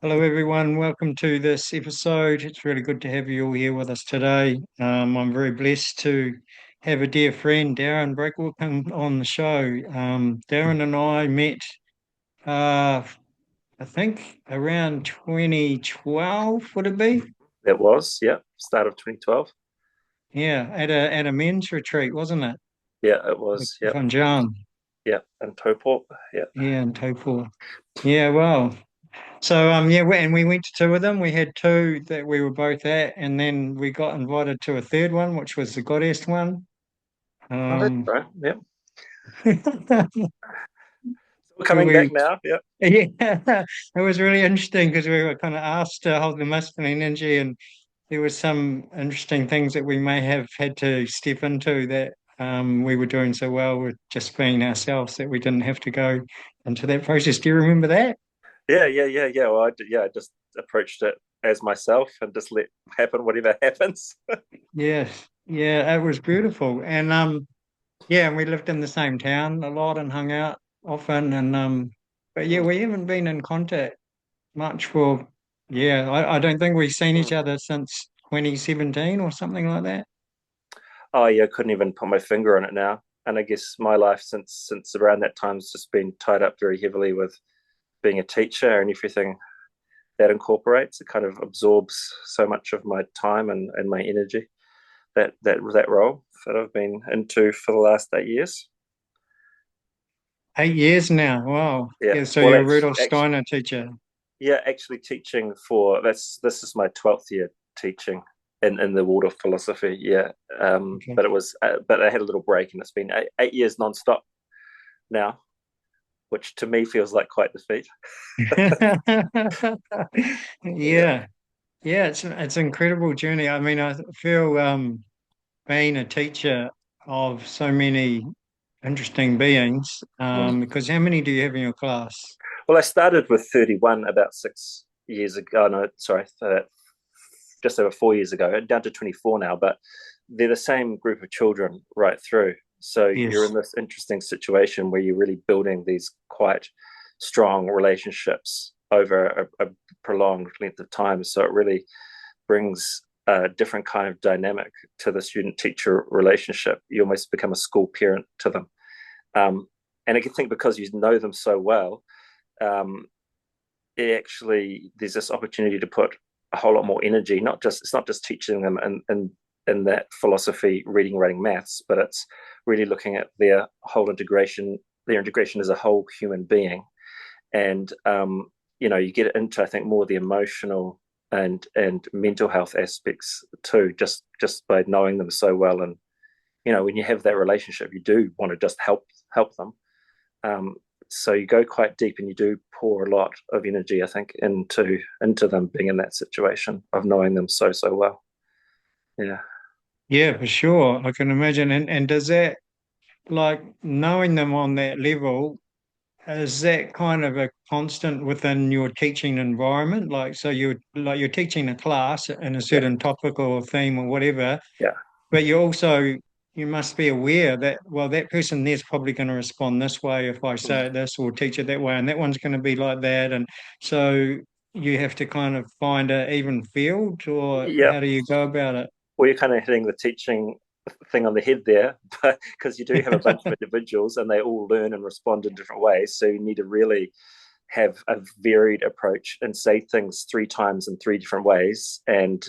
Hello, everyone. Welcome to this episode. It's really good to have you all here with us today. I'm very blessed to have a dear friend, Darryn Breakwell, come on the show. Darryn and I met, I think, around 2012, would it be? It was, yeah, start of 2012. Yeah, at a men's retreat, wasn't it? Yeah, it was, yeah, From John. yeah, and Topop, yeah. Yeah, in Taupo. Yeah, well. So yeah, and we went to two of them. We had two that we were both at, and then we got invited to a third one, which was the Goddess one. Oh, that's Um, right, yeah. we, So we're coming back we now, yeah. yeah, it was really interesting because we were kind of asked to hold the masculine energy, and there was some interesting things that we may have had to step into that we were doing so well with just being ourselves that we didn't have to go into that process. Do you remember that? Yeah. Well, I just approached it as myself and just let happen whatever happens. Yes, yeah, it was beautiful, and yeah, and we lived in the same town a lot and hung out often, and but yeah, Mm, we haven't been in contact much for yeah, I don't think we've seen each mm. other since 2017 or something like that. Oh yeah, I couldn't even put my finger on it now. And I guess my life since around that time has just been tied up very heavily with being a teacher and everything that incorporates. It kind of absorbs so much of my time and my energy. That role that I've been into for the last 8 years. 8 years now. Wow. Yeah. Yeah, so Well, you're a Rudolf Steiner teacher. yeah, actually teaching for this is my 12th year teaching in the Waldorf philosophy. Yeah. Okay. But but I had a little break, and it's been 8 years nonstop now, which to me feels like quite the feat. Yeah. Yeah. Yeah, it's an incredible journey. I mean, I feel being a teacher of so many interesting beings, Mm. because how many do you have in your class? Well, I started with 31 about 6 years ago. No, sorry, just over 4 years ago, down to 24 now, but they're the same group of children right through. So you're in Yes. this interesting situation where you're really building these quite strong relationships over a prolonged length of time. So it really brings a different kind of dynamic to the student teacher relationship. You almost become a school parent to them. Um, and I can think because you know them so well, um, it actually there's this opportunity to put a whole lot more energy. Not just it's not just teaching them in that philosophy, reading, writing, maths, but it's really looking at their integration as a whole human being, and you get into I think more the emotional and mental health aspects too, just by knowing them so well. And when you have that relationship, you do want to just help them. Um, so you go quite deep and you do pour a lot of energy, I think, into them being in that situation of knowing them so well. Yeah. Yeah, for sure. I can imagine. And does that, like, knowing them on that level, is that kind of a constant within your teaching environment? Like, so you're teaching a class in a Yeah. certain topic or theme or whatever, Yeah. but you must be aware that, well, that person there's probably going to respond this way if I Mm. say it this or teach it that way, and that one's going to be like that. And so you have to kind of find an even field, or Yeah. how do you go about it? Well, you're kind of hitting the teaching thing on the head there, but because you do have a bunch of individuals and they all learn and respond in different ways, so you need to really have a varied approach and say things 3 times in 3 different ways. And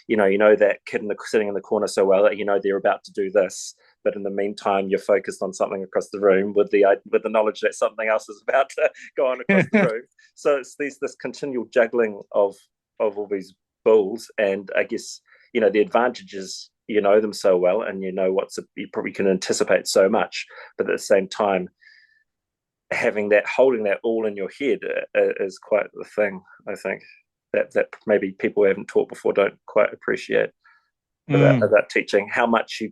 you know that kid sitting in the corner so well that they're about to do this, but in the meantime you're focused on something across the room with the knowledge that something else is about to go on across the room. So it's this continual juggling of all these balls. And I guess the advantage is you know them so well, and you probably can anticipate so much, but at the same time having that holding that all in your head is quite the thing. I think that maybe people who haven't taught before don't quite appreciate Mm. about teaching how much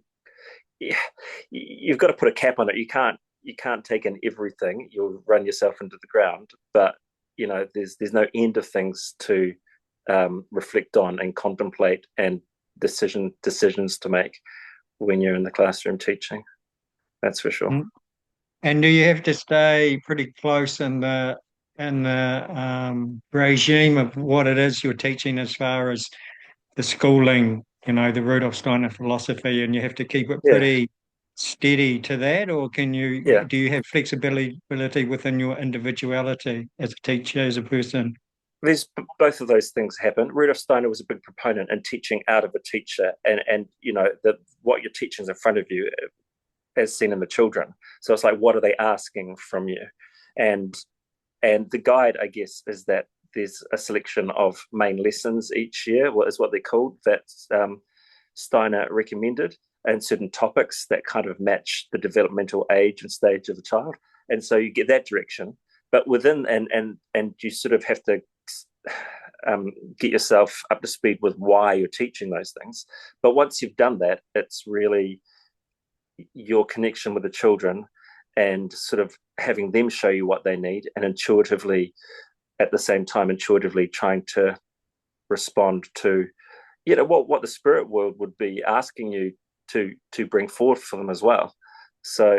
you've got to put a cap on it. You can't take in everything. You'll run yourself into the ground. But there's no end of things to reflect on and contemplate and decisions to make when you're in the classroom teaching. That's for sure. And do you have to stay pretty close in the regime of what it is you're teaching as far as the schooling, the Rudolf Steiner philosophy, and you have to keep it Yeah, pretty steady to that, or yeah. do you have flexibility within your individuality as a teacher, as a person? There's both of those things happen. Rudolf Steiner was a big proponent in teaching out of a teacher, and that what you're teaching is in front of you, as seen in the children. So it's like, what are they asking from you? And and the guide, I guess, is that there's a selection of main lessons each year, what is what they're called, that Steiner recommended, and certain topics that kind of match the developmental age and stage of the child. And so you get that direction. But within and you sort of have to get yourself up to speed with why you're teaching those things. But once you've done that, it's really your connection with the children and sort of having them show you what they need, and intuitively, at the same time, intuitively trying to respond to what the spirit world would be asking you to bring forth for them as well. So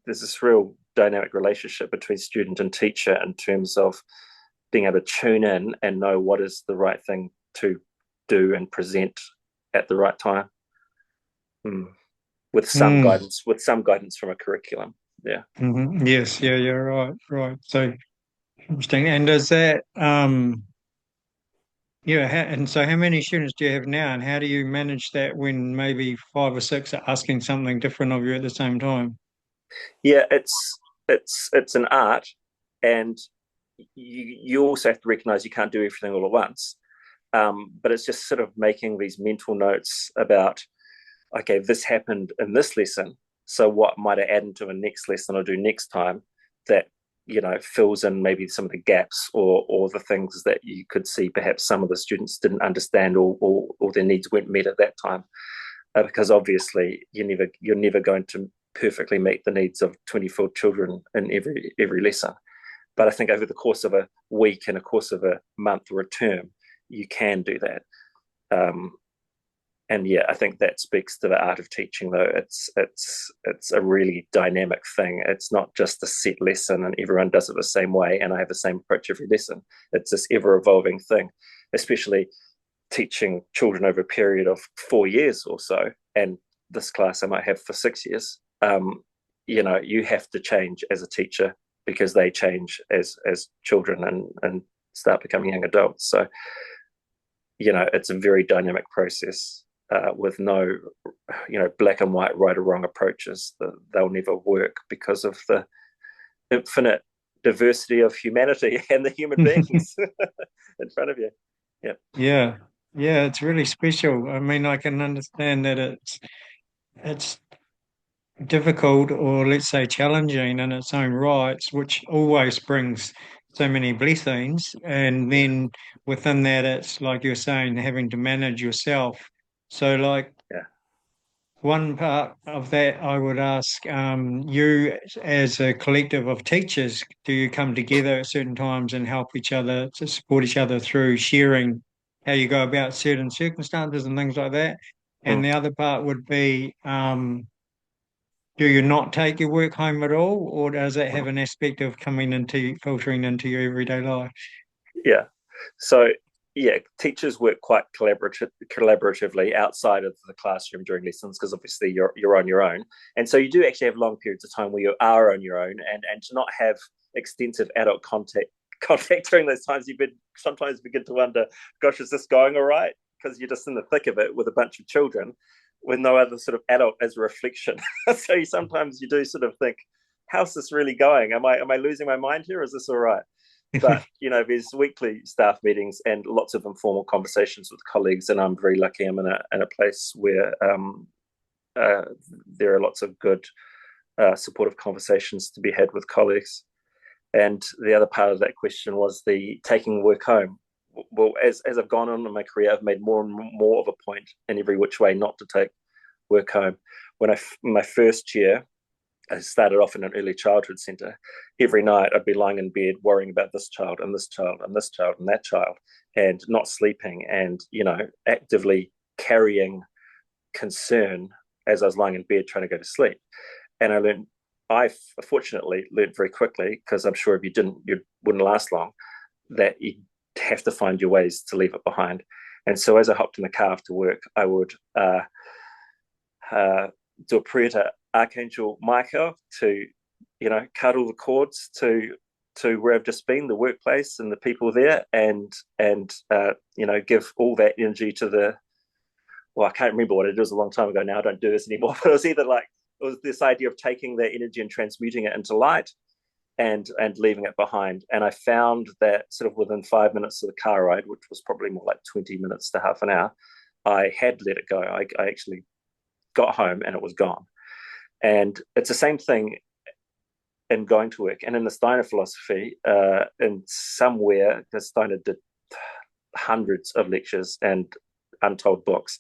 there's this real dynamic relationship between student and teacher in terms of being able to tune in and know what is the right thing to do and present at the right time. Mm. Mm, With some guidance from a curriculum. Yeah. Yes, yeah, yeah, right, right. So interesting. And is that yeah, and so how many students do you have now, and how do you manage that when maybe five or six are asking something different of you at the same time? Yeah, it's an art, and you also have to recognize you can't do everything all at once. But it's just sort of making these mental notes about, okay, this happened in this lesson, so what might I add into a next lesson or do next time that fills in maybe some of the gaps, or the things that you could see perhaps some of the students didn't understand, or their needs weren't met at that time. Because obviously you're never going to perfectly meet the needs of 24 children in every lesson. But I think over the course of a week and a course of a month or a term, you can do that. Um, and yeah, I think that speaks to the art of teaching. Though it's a really dynamic thing. It's not just a set lesson and everyone does it the same way, and I have the same approach every lesson. It's this ever evolving thing, especially teaching children over a period of 4 years or so, and this class I might have for 6 years. You have to change as a teacher because they change as children and start becoming young adults. So it's a very dynamic process, with no black and white, right or wrong approaches. They'll never work because of the infinite diversity of humanity and the human beings in front of you. Yeah. Yeah, yeah, it's really special. I mean, I can understand that it's difficult, or let's say challenging in its own rights, which always brings so many blessings. And Yeah. then within that, it's like you're saying, having to manage yourself. So, like, Yeah. one part of that, I would ask you, as a collective of teachers, do you come together at certain times and help each other to support each other through sharing how you go about certain circumstances and things like that? And Mm. the other part would be, do you not take your work home at all, or does it have an aspect of coming into filtering into your everyday life? Yeah. So yeah, teachers work quite collaboratively outside of the classroom during lessons, because obviously you're on your own, and so you do actually have long periods of time where you are on your own, and to not have extensive adult contact during those times, you sometimes begin to wonder, gosh, is this going all right? Because you're just in the thick of it with a bunch of children with no other sort of adult as a reflection. So sometimes you do sort of think, how's this really going? Am I losing my mind here? Is this all right? But there's weekly staff meetings and lots of informal conversations with colleagues, and I'm very lucky. I'm in a place where uh, there are lots of good supportive conversations to be had with colleagues. And the other part of that question was the taking work home. Well, as I've gone on in my career, I've made more and more of a point in every which way not to take work home. My first year, I started off in an early childhood centre. Every night I'd be lying in bed worrying about this child and this child and this child and that child, and not sleeping, and actively carrying concern as I was lying in bed trying to go to sleep. And I learned I fortunately learned very quickly, because I'm sure if you didn't, you wouldn't last long, that you have to find your ways to leave it behind. And so as I hopped in the car after work, I would uh, do a prayer to Archangel Michael to, cut all the cords to where I've just been, the workplace and the people there, and give all that energy to the. Well, I can't remember what it was a long time ago now. I don't do this anymore. But it was either like it was this idea of taking that energy and transmuting it into light, and leaving it behind. And I found that sort of within 5 minutes of the car ride, which was probably more like 20 minutes to half an hour, I had let it go. I actually got home and it was gone. And it's the same thing in going to work and in the Steiner philosophy. In somewhere, because Steiner did hundreds of lectures and untold books.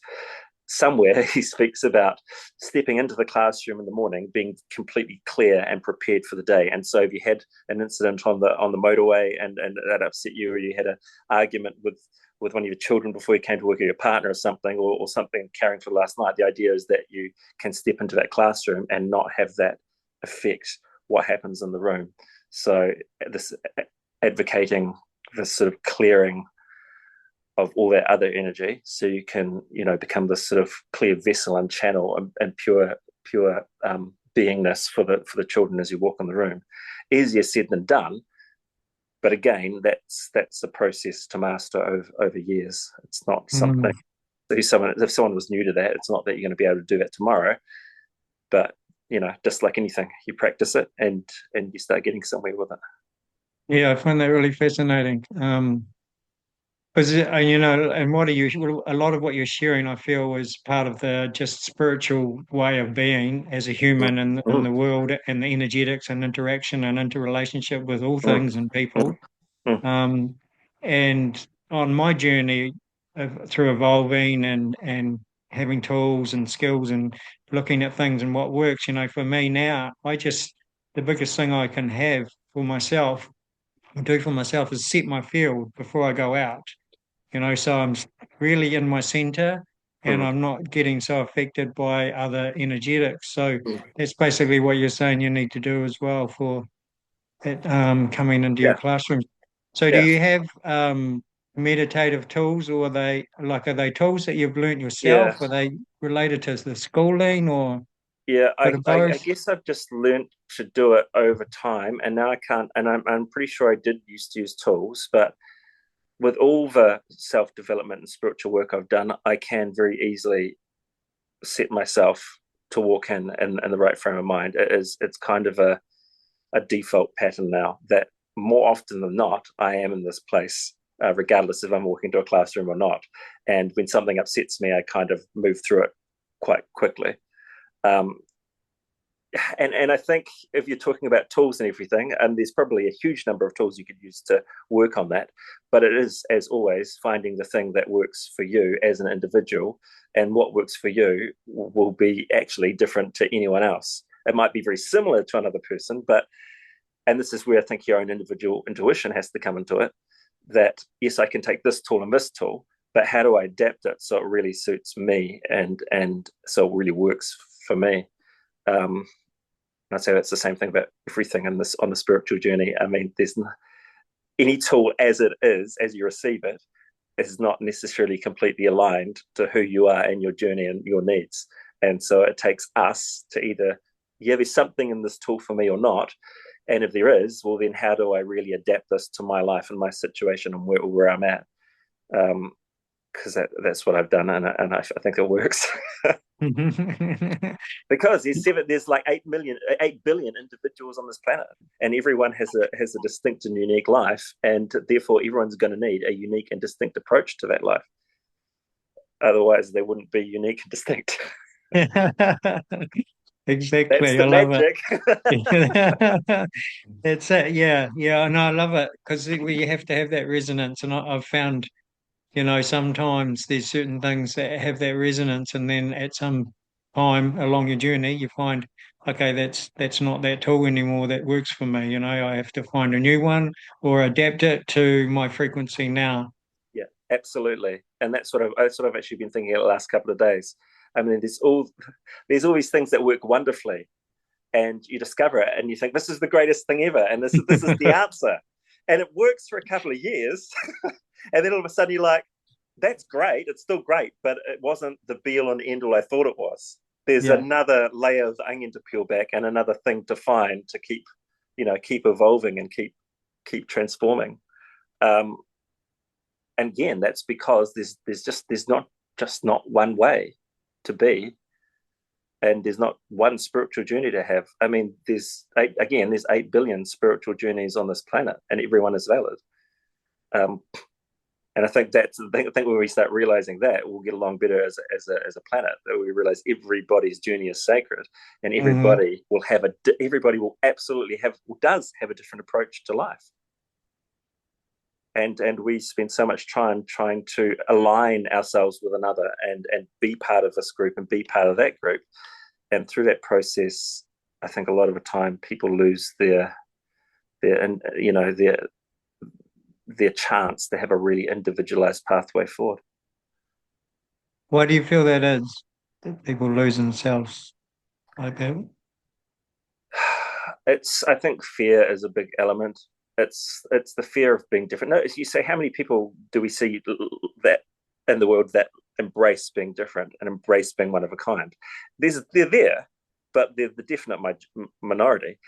Somewhere he speaks about stepping into the classroom in the morning, being completely clear and prepared for the day. And so if you had an incident on the motorway and that upset you, or you had an argument with one of your children before you came to work, or your partner or something, or something carrying for last night, the idea is that you can step into that classroom and not have that affect what happens in the room. So this advocating this sort of clearing of all that other energy, so you can become this sort of clear vessel and channel and pure beingness for the children as you walk in the room. Easier said than done, but again, that's a process to master over years. It's not something. If someone was new to that, it's not that you're going to be able to do that tomorrow, but just like anything, you practice it and you start getting somewhere with it. Yeah, I find that really fascinating. Because and a lot of what you're sharing, I feel, was part of the just spiritual way of being as a human in Mm, the world, and the energetics and interaction and interrelationship with all mm, things and mm, people. mm, Um, and on my journey through evolving and having tools and skills and looking at things and what works, for me now, the biggest thing I can have for myself, do for myself, is set my field before I go out. So I'm really in my center, and mm, I'm not getting so affected by other energetics. So mm. that's basically what you're saying you need to do as well for it, coming into your Yeah, classroom. So do yeah, you have meditative tools, or are they tools that you've learnt yeah. yourself? Are they related to the schooling, or a Yeah, bit of both? I guess I've just learned to do it over time, and now I can't. And I'm pretty sure I did used to use tools, but with all the self development and spiritual work I've done, I can very easily set myself to walk in the right frame of mind. It's kind of a default pattern now that more often than not, I am in this place, regardless if I'm walking to a classroom or not. And when something upsets me, I kind of move through it quite quickly. Um, and I think if you're talking about tools and everything, and there's probably a huge number of tools you could use to work on that. But it is, as always, finding the thing that works for you as an individual, and what works for you will be actually different to anyone else. It might be very similar to another person, but and this is where I think your own individual intuition has to come into it. That yes, I can take this tool and this tool, but how do I adapt it so it really suits me and so it really works for me? Um, I'd say that's the same thing about everything in this on the spiritual journey. I mean, there's any tool as it is, as you receive it, is not necessarily completely aligned to who you are and your journey and your needs. And so it takes us to either, yeah, there's something in this tool for me or not. And if there is, well, then how do I really adapt this to my life and my situation and where I'm at? Because that's what I've done, and I think it works. Because there's like 8 billion individuals on this planet, and everyone has a distinct and unique life, and therefore everyone's going to need a unique and distinct approach to that life. Otherwise, they wouldn't be unique and distinct. That's Exactly. the I love magic. it. That's it. Yeah. Yeah. And I love it because you have to have that resonance. And I've found, sometimes there's certain things that have that resonance, and then at some time along your journey, you find, okay, that's not that tool anymore that works for me. I have to find a new one or adapt it to my frequency now. Yeah, absolutely, and that's what I've actually been thinking the last couple of days. I mean, there's all these things that work wonderfully, and you discover it, and you think this is the greatest thing ever, and this is the answer, and it works for a couple of years, and then all of a sudden you're like, that's great, it's still great, but it wasn't the be all and end all I thought it was. There's Yeah. another layer of the onion to peel back, and another thing to find to keep, keep evolving and keep transforming. Um, and again, that's because there's not just not one way to be, and there's not one spiritual journey to have. I mean, there's 8 billion spiritual journeys on this planet, and everyone is valid. Um, and I think when we start realizing that, we'll get along better as a planet. That we realize everybody's journey is sacred, and Hmm. everybody will absolutely does have a different approach to life. And we spend so much time trying to align ourselves with another, and be part of this group and be part of that group. And through that process, I think a lot of the time people lose their and their chance to have a really individualized pathway forward. Why do you feel that is? That people lose themselves like that? I think fear is a big element. It's the fear of being different. No, you say, how many people do we see that in the world that embrace being different and embrace being one of a kind? They're there, but they're the definite minority.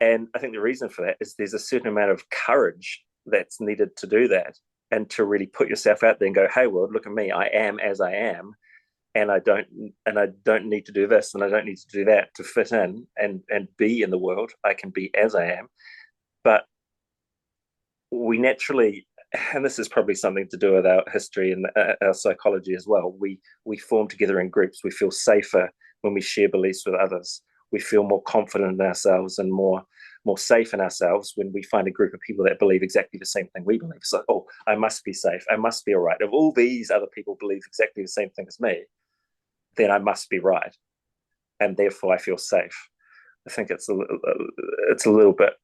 And I think the reason for that is there's a certain amount of courage that's needed to do that, and to really put yourself out there and go, hey world, look at me, I am as I am, and I don't need to do this, and I don't need to do that to fit in and be in the world. I can be as I am. But we naturally, and this is probably something to do with our history and our psychology as well, we form together in groups. We feel safer when we share beliefs with others. We feel more confident in ourselves and more safe in ourselves when we find a group of people that believe exactly the same thing we believe. It's like, oh, I must be safe, I must be all right. If all these other people believe exactly the same thing as me, then I must be right, and therefore I feel safe. I think it's a little bit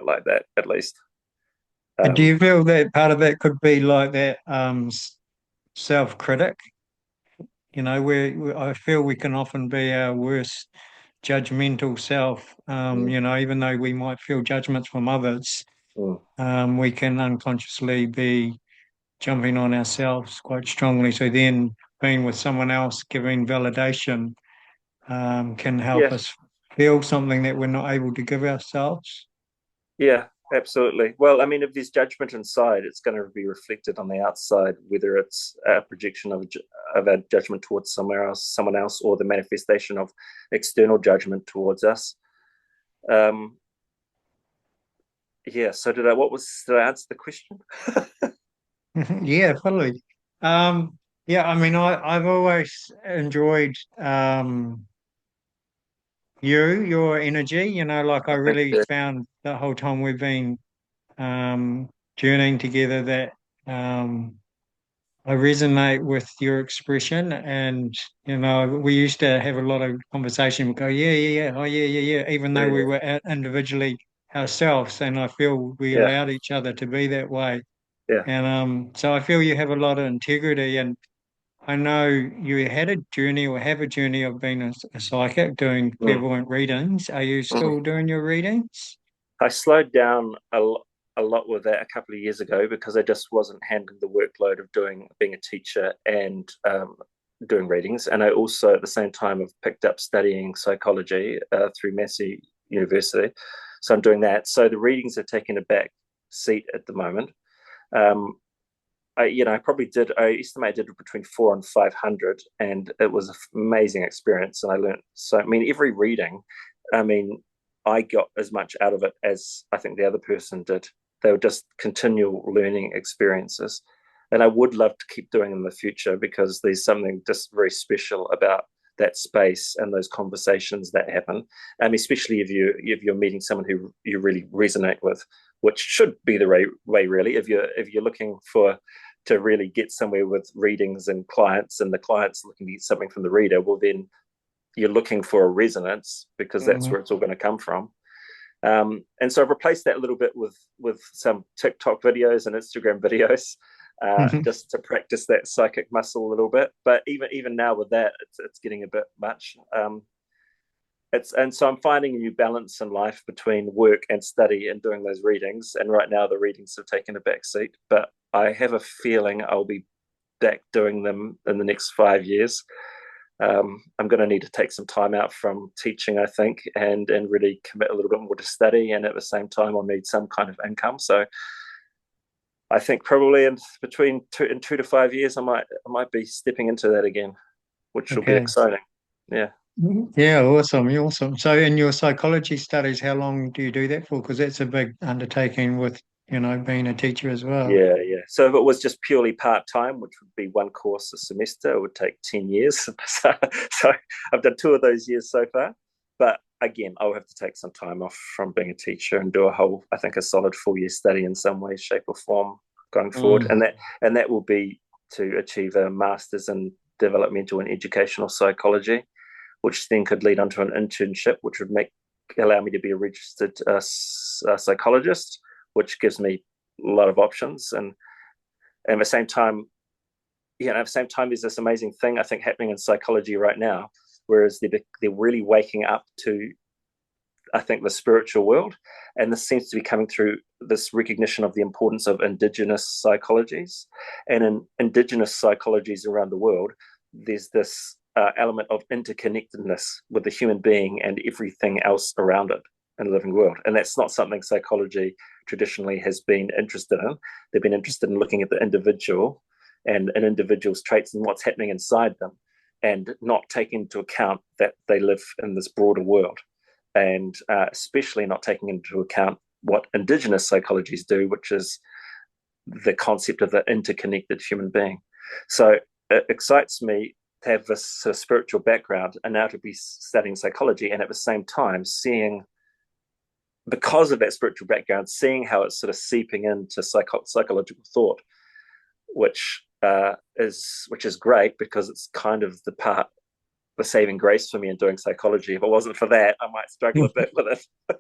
like that, at least. And do Um, you feel that part of that could be like that self-critic? I feel we can often be our worst judgmental self. mm, Even though we might feel judgments from others, mm, we can unconsciously be jumping on ourselves quite strongly. So then being with someone else, giving validation, can help yeah, us feel something that we're not able to give ourselves. yeah, absolutely. Well, I mean, if there's judgment inside, it's going to be reflected on the outside, whether it's a projection of a judgment towards someone else, or the manifestation of external judgment towards us. Um, yeah. So did I answer the question? Yeah, fully. Yeah, I mean, I've always enjoyed your energy. Like I Thank really you. found the whole time we've been journeying together that I resonate with your expression. And we used to have a lot of conversation. We go, yeah, yeah, yeah, oh yeah, yeah, yeah, even though we Yeah, were individually ourselves. And I feel we yeah, allowed each other to be that way. yeah. And so I feel you have a lot of integrity. And I know you had a journey or have a journey of being a psychic doing Mm, clairvoyant readings. Are you mm. still doing your readings? I slowed down a lot with that a couple of years ago, because I just wasn't handling the workload of being a teacher and doing readings. And I also, at the same time, have picked up studying psychology through Massey University. So I'm doing that. So the readings are taking a back seat at the moment. Um, I estimate I did between 400 and 500, and it was an amazing experience. And I learned so, I mean, every reading, I mean, I got as much out of it as I think the other person did. They were just continual learning experiences. And I would love to keep doing them in the future, because there's something just very special about that space and those conversations that happen. Especially if you're meeting someone who you really resonate with, which should be the way really. If you're looking to really get somewhere with readings and clients, and the client's looking to get something from the reader, well, then you're looking for a resonance, because that's Mhm. where it's all going to come from. And so I've replaced that a little bit with some TikTok videos and Instagram videos, just to practice that psychic muscle a little bit. But even now with that, it's getting a bit much. And so I'm finding a new balance in life between work and study and doing those readings. And right now the readings have taken a back seat, but I have a feeling I'll be back doing them in the next 5 years. I'm going to need to take some time out from teaching, I think, and really commit a little bit more to study. And at the same time, I'll need some kind of income. So I think probably in between 2 to 5 years, I might be stepping into that again, which will be Okay. exciting. Yeah. Yeah, awesome. You're awesome. So in your psychology studies, how long do you do that for? Because that's a big undertaking with, being a teacher as well. Yeah, yeah. So if it was just purely part time, which would be one course a semester, it would take 10 years. So I've done 2 of those years so far. But again, I'll have to take some time off from being a teacher and do I think, a solid 4 year study in some way, shape, or form going forward. Mm. And that will be to achieve a master's in developmental and educational psychology, which then could lead onto an internship, which would allow me to be a registered psychologist, which gives me a lot of options. And at the same time, there's this amazing thing I think happening in psychology right now, whereas they're really waking up to, I think, the spiritual world, and this seems to be coming through this recognition of the importance of indigenous psychologies. And in indigenous psychologies around the world, there's this element of interconnectedness with the human being and everything else around it in the living world. And that's not something psychology traditionally has been interested in. They've been interested in looking at the individual and an individual's traits and what's happening inside them, and not taking into account that they live in this broader world, and especially not taking into account what indigenous psychologies do, which is the concept of the interconnected human being. So it excites me to have this sort of spiritual background and now to be studying psychology, and at the same time seeing, because of that spiritual background, seeing how it's sort of seeping into psychological thought, which is great, because it's kind of the saving grace for me in doing psychology. If it wasn't for that, I might struggle a bit with it.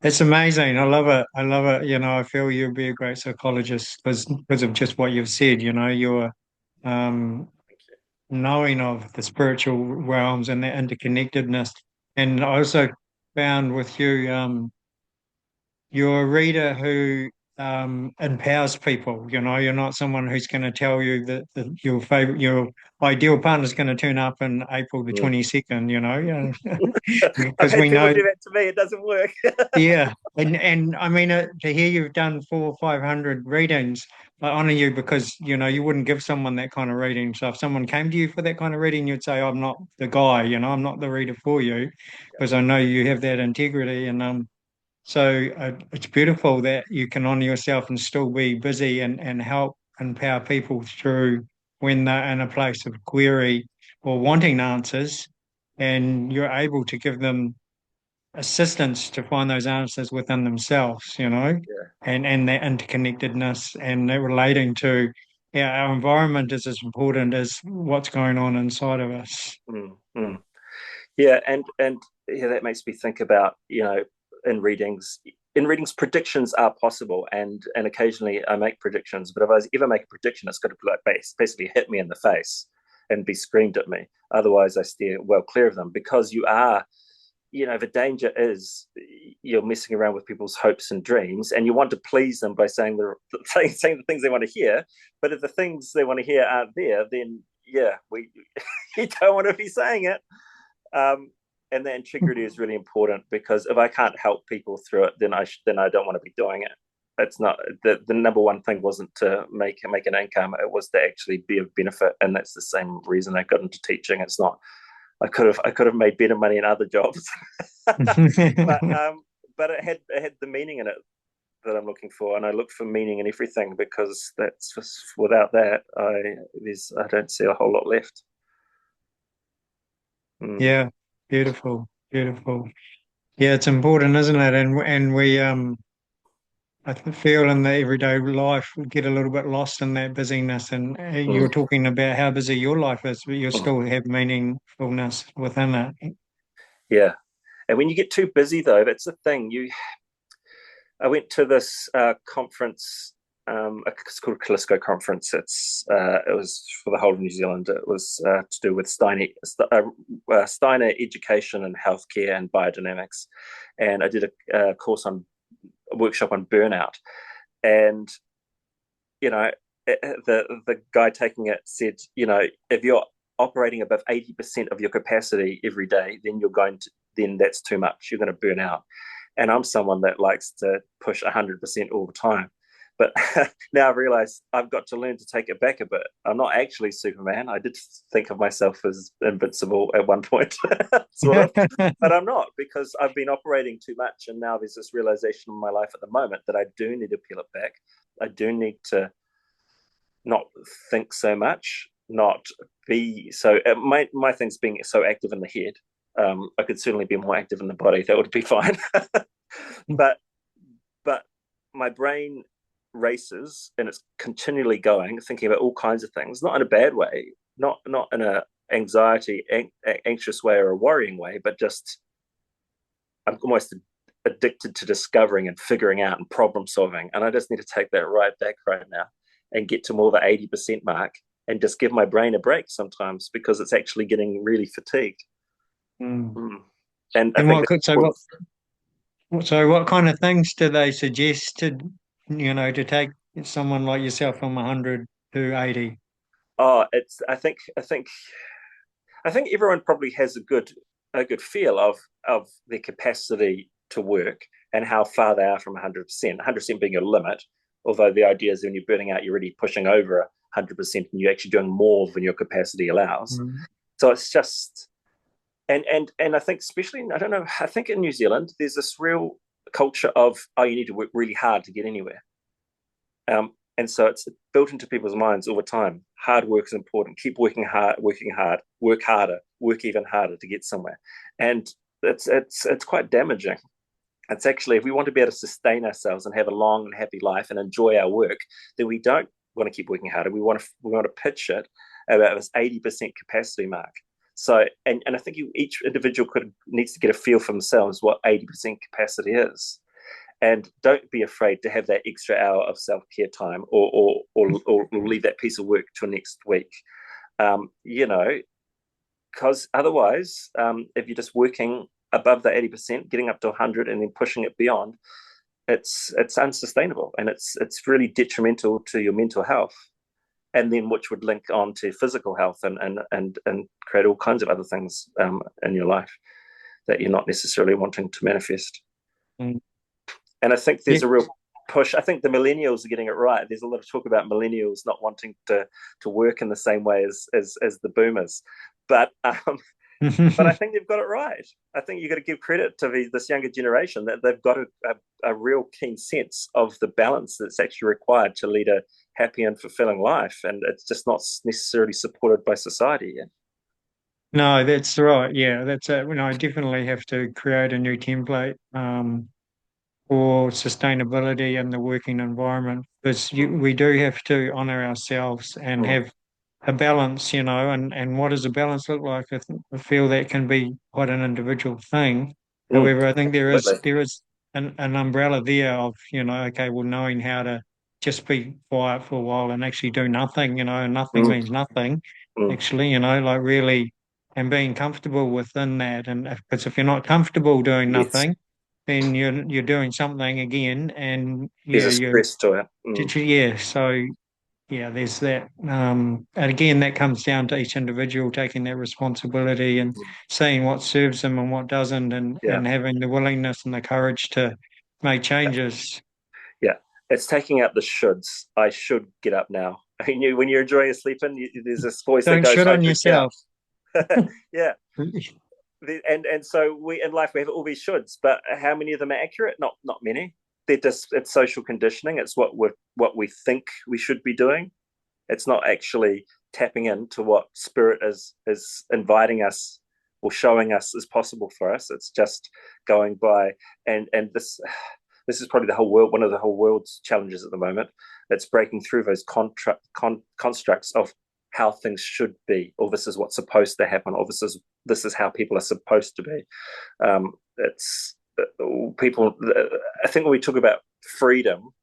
It's amazing. I love it. I love it. I feel you'd be a great psychologist because of just what you've said, your um, knowing of the spiritual realms and their interconnectedness. And I also found with you, you're a reader who empowers people. You're not someone who's going to tell you that your ideal partner is going to turn up in April the Mm. 22nd. I've Because had we people know, do that to me. It doesn't work. yeah, and I mean to hear you've done 400 or 500 readings, I honor you because you wouldn't give someone that kind of reading. So if someone came to you for that kind of reading, you'd say, "I'm not the guy. I'm not the reader for you," because I know you have that integrity and. So it's beautiful that you can honor yourself and still be busy and help empower people through when they're in a place of query or wanting answers, and you're able to give them assistance to find those answers within themselves, Yeah. and their interconnectedness and they're relating to, yeah, our environment is as important as what's going on inside of us. Mm, mm. Yeah, and yeah, that makes me think about, in readings, predictions are possible, and occasionally I make predictions. But if I ever make a prediction, it's got to like basically hit me in the face and be screamed at me. Otherwise, I steer well clear of them, because the danger is you're messing around with people's hopes and dreams, and you want to please them by saying saying the things they want to hear. But if the things they want to hear aren't there, then yeah, you don't want to be saying it. Um, and the integrity is really important, because if I can't help people through it, then I don't want to be doing it. It's not the number one thing wasn't to make an income. It was to actually be of benefit, and that's the same reason I got into teaching. It's not I could have made better money in other jobs, but it had the meaning in it that I'm looking for, and I look for meaning in everything, because that's just, without that I don't see a whole lot left. Mm, Yeah, beautiful, beautiful. Yeah, it's important, isn't it? And we I feel in the everyday life we get a little bit lost in that busyness. And you were mm, talking about how busy your life is, but you mm. still have meaningfulness within it. Yeah, and when you get too busy, though, that's the thing. I went to this conference it's called a Callisto conference. It was for the whole of New Zealand. It was to do with Steiner education and healthcare and biodynamics, and I did a course on a workshop on burnout. And the guy taking it said, if you're operating above 80% of your capacity every day, then that's too much. You're going to burn out. And I'm someone that likes to push 100% all the time. But now I realize I've got to learn to take it back a bit. I'm not actually Superman. I did think of myself as invincible at one point, sort of, but I'm not, because I've been operating too much. And now there's this realization in my life at the moment that I do need to peel it back. I do need to not think so much, not be so. My thing's being so active in the head. I could certainly be more active in the body. That would be fine. but but my brain races, and it's continually going, thinking about all kinds of things, not in a bad way, not in a anxiety, anxious way or a worrying way, but just I'm almost addicted to discovering and figuring out and problem solving. And I just need to take that right back right now and get to more the 80% mark and just give my brain a break sometimes, because it's actually getting really fatigued. Mm. And I And think what kind of things do they suggest to take someone like yourself from 100 to 80? it's I think everyone probably has a good feel of their capacity to work and how far they are from 100%. 100% being your limit, although the idea is when you're burning out, you're already pushing over 100% and you're actually doing more than your capacity allows. Mm. So it's just, and I think especially, I don't know, I think in New Zealand there's this real culture of, oh, you need to work really hard to get anywhere. And so it's built into people's minds all the time. Hard work is important. Keep working hard, work harder, work even harder to get somewhere. And it's quite damaging. It's actually, if we want to be able to sustain ourselves and have a long and happy life and enjoy our work, then we don't want to keep working harder. We want to pitch it about this 80% capacity mark. So, and I think each individual needs to get a feel for themselves what 80% capacity is. And don't be afraid to have that extra hour of self-care time, or leave that piece of work till next week. Because otherwise, if you're just working above the 80%, getting up to 100 and then pushing it beyond, it's unsustainable, and it's really detrimental to your mental health, and then which would link on to physical health and create all kinds of other things in your life that you're not necessarily wanting to manifest. Mm. And I think Yeah. there's a real push. I think the millennials are getting it right. There's a lot of talk about millennials not wanting to work in the same way as the boomers, but I think they've got it right. I think you've got to give credit to this younger generation, that they've got a real keen sense of the balance that's actually required to lead a happy and fulfilling life, and it's just not necessarily supported by society yet. No, that's right. Yeah, that's it. I definitely have to create a new template for sustainability in the working environment, because we do have to honour ourselves and Mm. have a balance, and what does a balance look like? I feel that can be quite an individual thing. Mm. However, I think Absolutely. there is an umbrella there of, okay, well, knowing how to just be quiet for a while and actually do nothing, and nothing Mm. means nothing, Mm. actually, like really, and being comfortable within that. And because if you're not comfortable doing Yes, nothing, then you're doing something again, and there's yeah, a stress to it. Mm. yeah. So yeah, there's that. And again, that comes down to each individual taking that responsibility and Mm. seeing what serves them and what doesn't, and Yeah, having the willingness and the courage to make changes. yeah. It's taking out the shoulds. I should get up now. I mean, when you're enjoying sleeping, there's this voice that Don't goes, shit "I on should get up." yourself. Yeah, and so we in life we have all these shoulds, but how many of them are accurate? Not many. They're just, it's social conditioning. It's what we think we should be doing. It's not actually tapping into what spirit is inviting us or showing us is possible for us. It's just going by, and this is probably the whole world, one of the whole world's challenges at the moment. It's breaking through those constructs of how things should be, or this is what's supposed to happen, or this is how people are supposed to be. It's people. I think when we talk about freedom,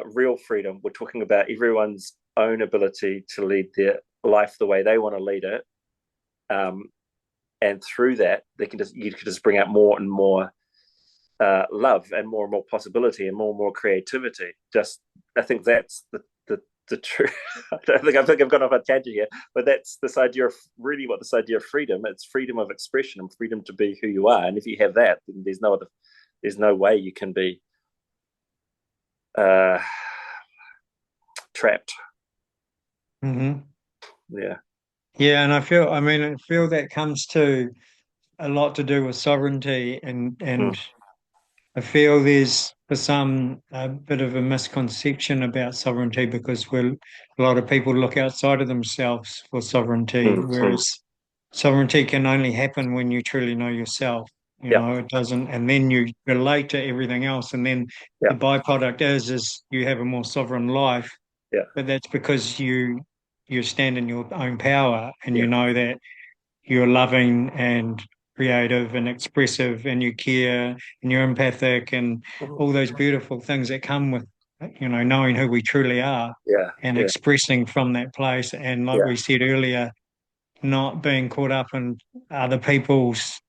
real freedom. We're talking about everyone's own ability to lead their life the way they want to lead it, and through that, you can just bring out more and more love and more possibility and more creativity. Just I think that's the truth. I think I've gone off a tangent here, but that's this idea of really what this idea of freedom. It's freedom of expression and freedom to be who you are. And if you have that, then there's no way you can be uh, trapped. Hmm. Yeah. Yeah, and I feel that comes to a lot to do with sovereignty, Mm, and I feel there's for some a bit of a misconception about sovereignty because a lot of people look outside of themselves for sovereignty, mm. whereas sovereignty can only happen when you truly know yourself. Yeah. It doesn't, and then you relate to everything else, and then the Yeah. byproduct is you have a more sovereign life, Yeah. but that's because you stand in your own power and Yeah. you know that you're loving and creative and expressive and you care and you're empathic and Mm. all those beautiful things that come with knowing who we truly are Yeah. and Yeah. expressing from that place, and like Yeah. we said earlier, not being caught up in other people's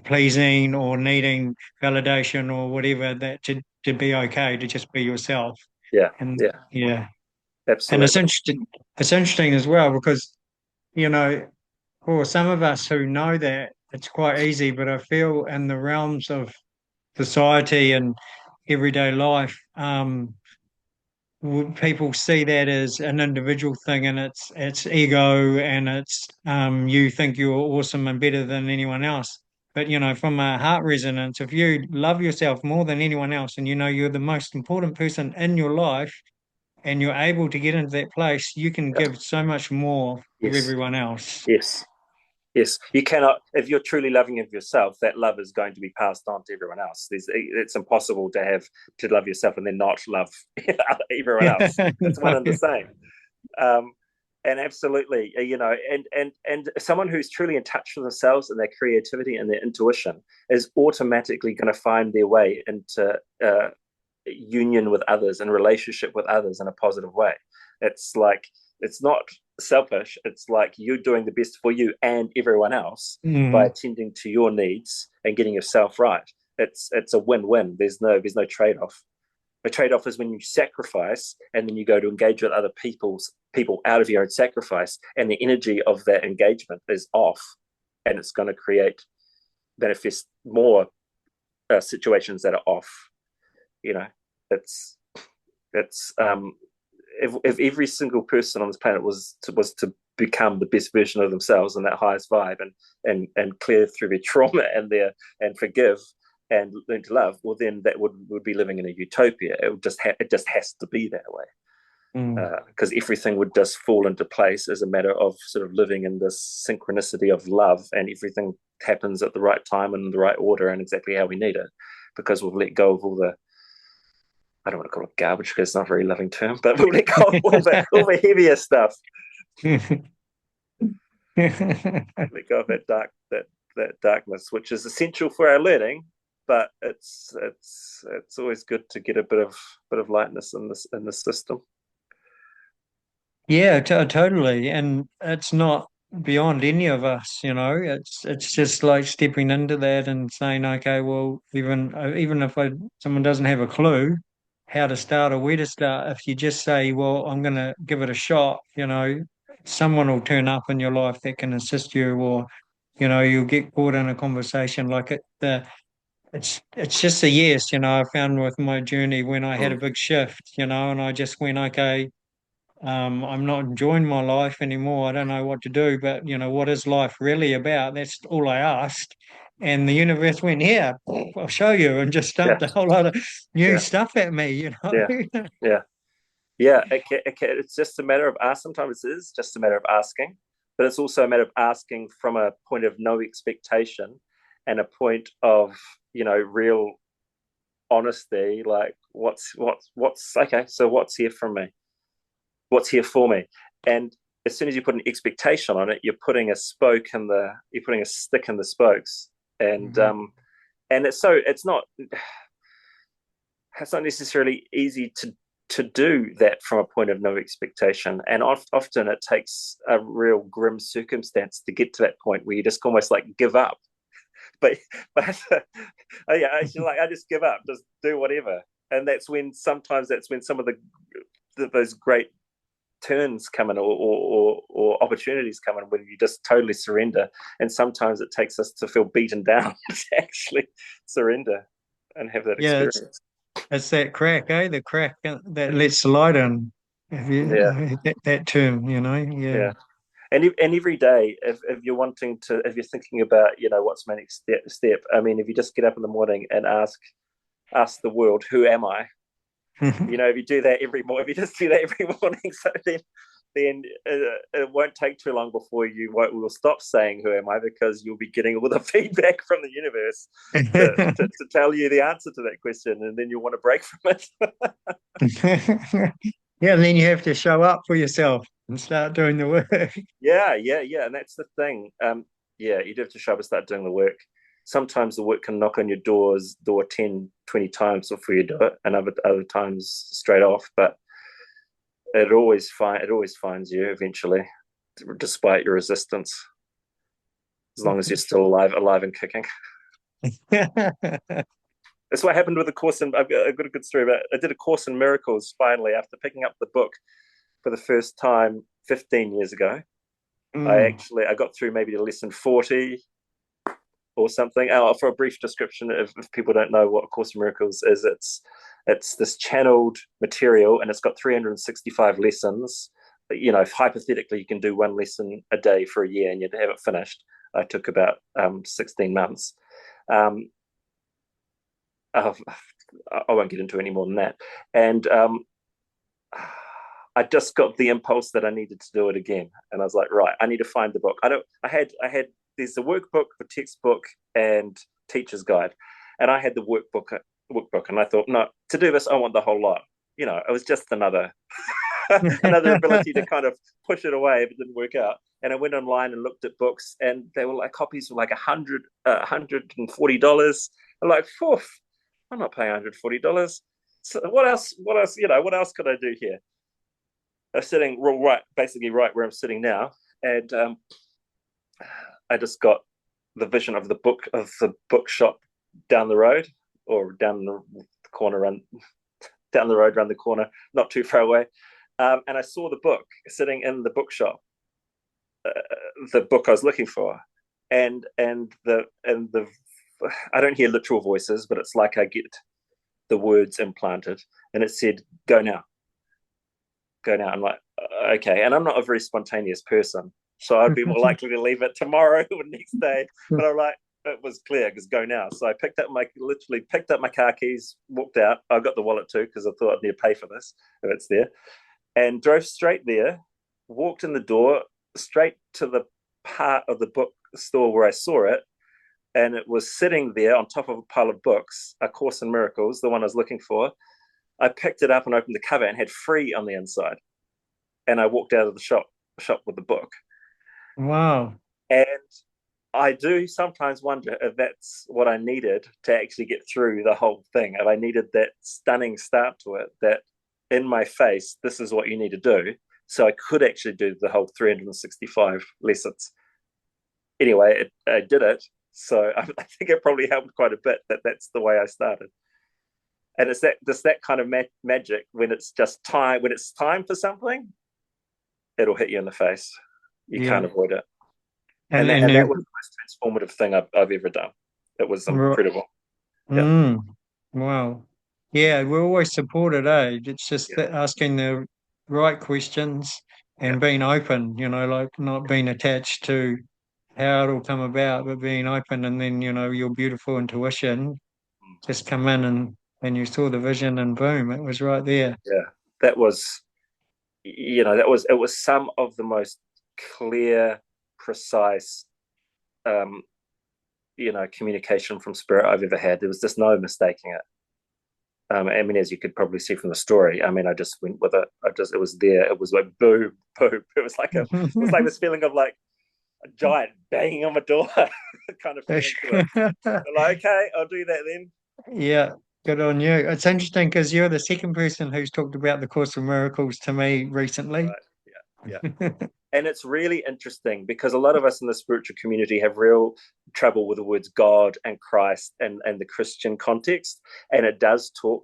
pleasing or needing validation or whatever, that to be okay to just be yourself. Yeah. And Yeah. yeah, and Absolutely. it's interesting as well because you know for some of us who know that, it's quite easy, but I feel in the realms of society and everyday life, people see that as an individual thing, and it's ego, and it's you think you're awesome and better than anyone else. But from a heart resonance, if you love yourself more than anyone else, and you're the most important person in your life, and you're able to get into that place, you can Yeah. give so much more of Yes. everyone else. Yes. Yes, you cannot. If you're truly loving of yourself, that love is going to be passed on to everyone else. It's impossible to love yourself and then not love everyone else. It's one and the same. Um, and absolutely, and someone who's truly in touch with themselves and their creativity and their intuition is automatically going to find their way into union with others and relationship with others in a positive way. It's like it's not selfish. It's like you're doing the best for you and everyone else by Mm. attending to your needs and getting yourself right. It's a win-win. There's no trade-off. The trade-off is when you sacrifice and then you go to engage with other people out of your own sacrifice, and the energy of that engagement is off, and it's going to manifest more situations that are off. You know, it's it's if every single person on this planet was to become the best version of themselves and that highest vibe, and clear through their trauma and forgive and learn to love, well then that would be living in a utopia. It just has to be that way, Mm. because everything would just fall into place as a matter of sort of living in this synchronicity of love, and everything happens at the right time and in the right order and exactly how we need it, because we've let go of all the, I don't want to call it garbage because it's not a very loving term, but we'll let go of all the heavier stuff. Let go of that darkness, which is essential for our learning. But it's always good to get a bit of lightness in the system. Yeah, totally. And it's not beyond any of us, It's just like stepping into that and saying, okay, well, even if someone doesn't have a clue how to start or where to start, if you just say, well, I'm going to give it a shot, someone will turn up in your life that can assist you, or you'll get caught in a conversation like it's just a yes. I found with my journey when I had a Mm. big shift, and I just went, okay. I'm not enjoying my life anymore. I don't know what to do, but what is life really about? That's all I asked. And the universe went, here, I'll show you, and just Yeah, dumped a whole lot of new yeah, stuff at me. yeah, yeah. Yeah, it's just a matter of ask. Sometimes it is just a matter of asking, but it's also a matter of asking from a point of no expectation and a point of real honesty. Like, what's okay? So what's here from me? What's here for me? And as soon as you put an expectation on it, you're putting a stick in the spokes, and Mhm. it's not. it's not necessarily easy to do that from a point of no expectation, and often it takes a real grim circumstance to get to that point where you just almost like give up. But but yeah, I just give up, just do whatever, and that's when some of those great turns come in, or opportunities come in, when you just totally surrender. And sometimes it takes us to feel beaten down to actually surrender and have that Yeah, experience. it's that crack, eh? The crack that lets the light in. If you Yeah, that term, yeah. yeah. And every day, if you're wanting to, if you're thinking about, what's my next step, I mean, if you just get up in the morning and ask the world, who am I? If you do that every morning, if you just do that every morning, so then it won't take too long before you will stop saying who am I, because you'll be getting all the feedback from the universe to tell you the answer to that question, and then you'll want to break from it. Yeah, and then you have to show up for yourself and start doing the work. Yeah, and that's the thing. Yeah, you do have to show up and start doing the work. Sometimes the work can knock on your door 10, 20 times before you do it, and other times straight off. But it always finds you eventually, despite your resistance, as long as you're still alive and kicking. That's what happened with the course. And I've got a good story about. I did a course in miracles finally after picking up the book for the first time 15 years ago. Mm. I got through maybe to lesson 40 or something. For a brief description, if people don't know what A Course in Miracles is, it's this channeled material, and it's got 365 lessons. Hypothetically, you can do one lesson a day for a year, and you'd have it finished. I took about 16 months. I won't get into any more than that. And I just got the impulse that I needed to do it again, and I was like, right, I need to find the book. I had there's the workbook, the textbook, and teacher's guide, and I had the workbook, and I thought, no, to do this, I want the whole lot. It was just another another ability to kind of push it away if it didn't work out. And I went online and looked at books, and they were like copies were like $140. I'm like, poof, I'm not paying $140. So what else? What else? What else could I do here? I'm sitting basically right where I'm sitting now, and I just got the vision of the bookshop down the road, or down the corner, down the road, around the corner, not too far away. And I saw the book sitting in the bookshop, the book I was looking for, and the I don't hear literal voices, but it's like I get the words implanted, and it said, "Go now, go now." I'm like, okay, and I'm not a very spontaneous person, so I'd be more likely to leave it tomorrow or next day. But I'm like, it was clear, because go now. So I literally picked up my car keys, walked out. I got the wallet too, because I thought I'd need to pay for this if it's there, and drove straight there, walked in the door, straight to the part of the bookstore where I saw it. And it was sitting there on top of a pile of books, A Course in Miracles, the one I was looking for. I picked it up and opened the cover, and had free on the inside. And I walked out of the shop with the book. Wow. And I do sometimes wonder if that's what I needed to actually get through the whole thing. If I needed that stunning start to it, that in my face, this is what you need to do. So I could actually do the whole 365 lessons. Anyway, I did it. So I think it probably helped quite a bit that that's the way I started. And it's that kind of magic when it's just time. When it's time for something, it'll hit you in the face. You can't Yeah. avoid it. And And that was the most transformative thing I've ever done. It was incredible. Yeah, mm, wow. Yeah, we're always supported, eh? It's just yeah, that asking the right questions yeah. and being open, like not being attached to how it'll come about, but being open, and then, your beautiful intuition just come in, and you saw the vision, and boom, it was right there. Yeah. That was, it was some of the most clear, precise, um, communication from spirit I've ever had. There was just no mistaking it. I mean, as you could probably see from the story, I mean, I just went with it. It was there. It was like boom, boom. It was like this feeling of like a giant banging on my door kind of feeling to it. I'm like, okay, I'll do that then. Yeah. Good on you. It's interesting because you're the second person who's talked about the Course of Miracles to me recently. Right. Yeah. Yeah. And it's really interesting because a lot of us in the spiritual community have real trouble with the words God and Christ and the Christian context. And it does talk